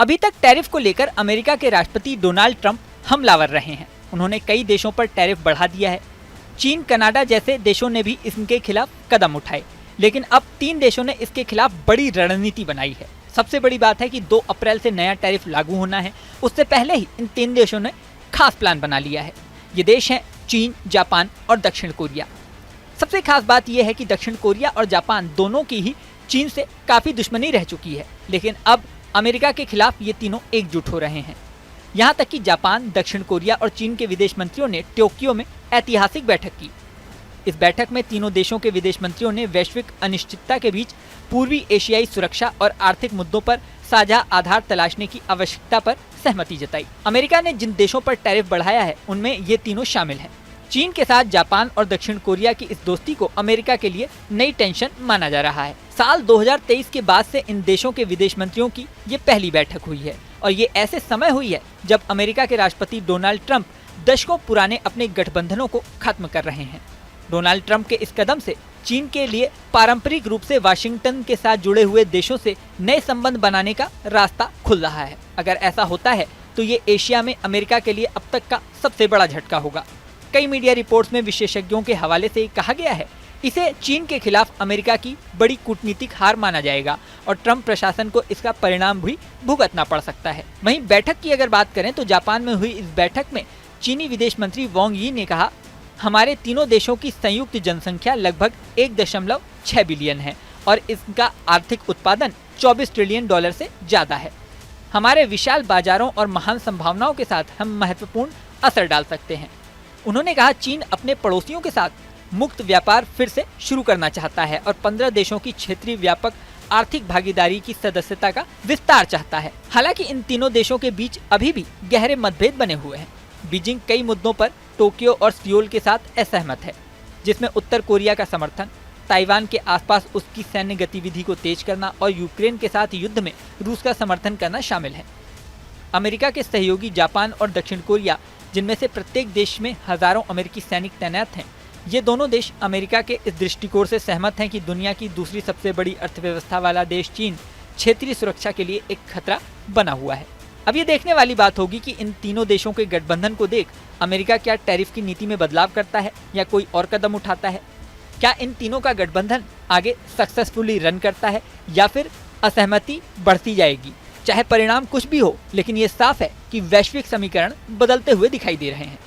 अभी तक टैरिफ को लेकर अमेरिका के राष्ट्रपति डोनाल्ड ट्रंप हमलावर रहे हैं। उन्होंने कई देशों पर टैरिफ बढ़ा दिया है। चीन, कनाडा जैसे देशों ने भी इसके खिलाफ कदम उठाए, लेकिन अब 3 देशों ने इसके खिलाफ बड़ी रणनीति बनाई है। सबसे बड़ी बात है कि 2 अप्रैल से नया टैरिफ लागू होना है। उससे पहले ही इन 3 देशों ने खास प्लान बना लिया है। ये देश हैं चीन, जापान और दक्षिण कोरिया। सबसे खास बात यह है कि दक्षिण कोरिया और जापान दोनों की ही चीन से काफी दुश्मनी रह चुकी है, लेकिन अब अमेरिका के खिलाफ ये तीनों एकजुट हो रहे हैं। यहाँ तक कि जापान, दक्षिण कोरिया और चीन के विदेश मंत्रियों ने टोक्यो में ऐतिहासिक बैठक की। इस बैठक में तीनों देशों के विदेश मंत्रियों ने वैश्विक अनिश्चितता के बीच पूर्वी एशियाई सुरक्षा और आर्थिक मुद्दों पर साझा आधार तलाशने की आवश्यकता पर सहमति जताई। अमेरिका ने जिन देशों पर टैरिफ बढ़ाया है उनमें ये तीनों शामिल हैं। चीन के साथ जापान और दक्षिण कोरिया की इस दोस्ती को अमेरिका के लिए नई टेंशन माना जा रहा है। साल 2023 के बाद से इन देशों के विदेश मंत्रियों की ये पहली बैठक हुई है और ये ऐसे समय हुई है जब अमेरिका के राष्ट्रपति डोनाल्ड ट्रंप दशकों पुराने अपने गठबंधनों को खत्म कर रहे हैं। डोनाल्ड ट्रंप के इस कदम से चीन के लिए पारंपरिक रूप से वाशिंगटन के साथ जुड़े हुए देशों से नए संबंध बनाने का रास्ता खुल रहा है। अगर ऐसा होता है तो ये एशिया में अमेरिका के लिए अब तक का सबसे बड़ा झटका होगा। कई मीडिया रिपोर्ट्स में विशेषज्ञों के हवाले से कहा गया है, इसे चीन के खिलाफ अमेरिका की बड़ी कूटनीतिक हार माना जाएगा और ट्रंप प्रशासन को इसका परिणाम भी भुगतना पड़ सकता है। वहीं बैठक की अगर बात करें तो जापान में हुई इस बैठक में चीनी विदेश मंत्री वांग यी ने कहा, हमारे तीनों देशों की संयुक्त जनसंख्या लगभग 1.6 बिलियन है और इसका आर्थिक उत्पादन $24 ट्रिलियन से ज्यादा है। हमारे विशाल बाजारों और महान संभावनाओं के साथ हम महत्वपूर्ण असर डाल सकते हैं। उन्होंने कहा, चीन अपने पड़ोसियों के साथ मुक्त व्यापार फिर से शुरू करना चाहता है और 15 देशों की क्षेत्रीय व्यापक आर्थिक भागीदारी की सदस्यता का विस्तार चाहता है। हालांकि इन तीनों देशों के बीच अभी भी गहरे मतभेद बने हुए हैं। बीजिंग कई मुद्दों पर टोक्यो और सियोल के साथ असहमत है, जिसमें उत्तर कोरिया का समर्थन, ताइवान के आसपास उसकी सैन्य गतिविधि को तेज करना और यूक्रेन के साथ युद्ध में रूस का समर्थन करना शामिल है। अमेरिका के सहयोगी जापान और दक्षिण कोरिया, जिनमें से प्रत्येक देश में हजारों अमेरिकी सैनिक तैनात हैं, ये दोनों देश अमेरिका के इस दृष्टिकोण से सहमत हैं कि दुनिया की दूसरी सबसे बड़ी अर्थव्यवस्था वाला देश चीन क्षेत्रीय सुरक्षा के लिए एक खतरा बना हुआ है। अब ये देखने वाली बात होगी कि इन तीनों देशों के गठबंधन को देख अमेरिका क्या टैरिफ की नीति में बदलाव करता है या कोई और कदम उठाता है। क्या इन तीनों का गठबंधन आगे सक्सेसफुली रन करता है या फिर असहमति बढ़ती जाएगी। चाहे परिणाम कुछ भी हो, लेकिन ये साफ है कि वैश्विक समीकरण बदलते हुए दिखाई दे रहे हैं।